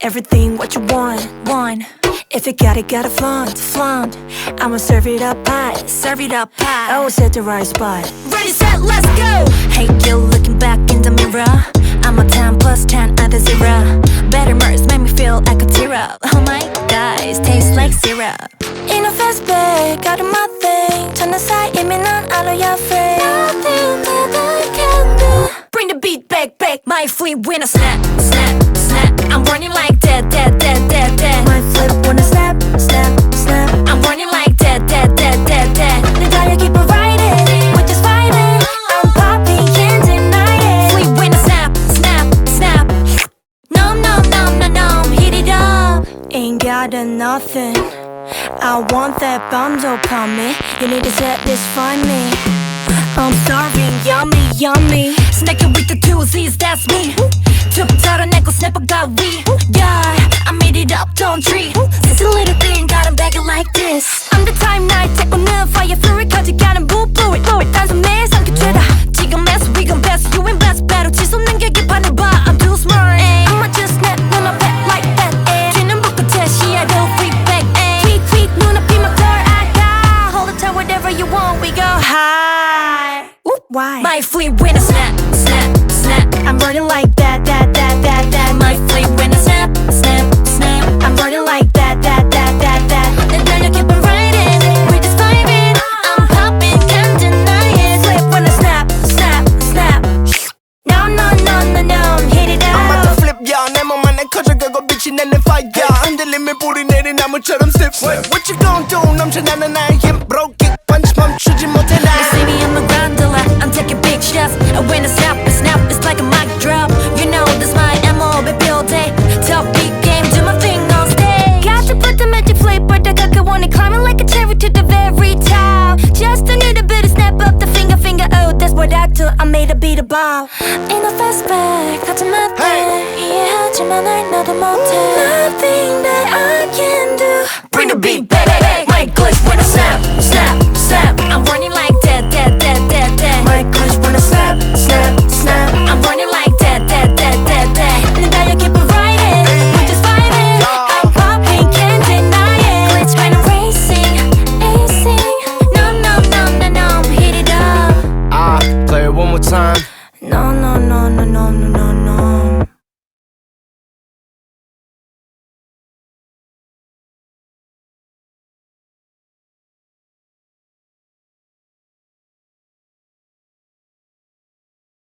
Everything what you want. If you got it, gotta flaunt. I'ma serve it up high. Always at the right spot. Ready, set, let's go. Hey, you looking back in the mirror. I'm a 10 plus 10 at the 0. Better words make me feel like a tear up. Oh my gosh, tastes like syrup. In a fast break, got my thing. turn aside, 이미 난 알아 you're free. Nothing that I can do. Bring the beat back. My fleet when I snap. I'm running like that. My flip when I snap. I'm running like that. 내 달려 keep it riding. We're just fighting. I'm popping, can't deny it. Fleet when I snap. No, hit it up. Ain't got nothing. I want that bomb upon me. You need to satisfy me. I'm starving, yummy. Snacking with the two Z's, that's me. 툭 털어내고 snap got we. Yeah, I made it up, don't treat. It's a little thing, gotta bag it like this. I'm the time night, take on the fire fury 가져가는 fluid. 단숨에 삼켜줘라. 지금 mess, we gon' pass. You ain't best battle. 치솟는 계기판을 봐. I'm too smart. I'ma just snap, 눈 앞에 like that. 쥐는 붓끝에 시야를 free back. Tweak, 눈앞이 막 돌아가. Hold it tight, whatever you want, we go high. Oop, why? My fleet when I snap. I'm running like that. My fleet when I snap. I'm running like that. 내 달려 keep on riding. We're just vibing. I'm popping, can't deny it. Flip when I snap. No, hit it I'm about to out. flip, yeah. 내 몸 안에 커져가고 빛이 내는 fire. 흔들림에 불이 내린 나무처럼 stiff. What you gon' do? 넘쳐나는 나의 힘. Bro, kick, punch, 멈추지 못해 나. You see me, I'm a gondola. I'm taking big shots. And when I snap, it's like a mic drop. You know this my MO, baby, all day. Top big game, do my thing on stage. Got to put the magic flavor. 다 가까워니 climbing like a cherry to the very top. Just a little bit of snap up the finger. Oh, that's what I do. I made a beat a ball. In a fast pace.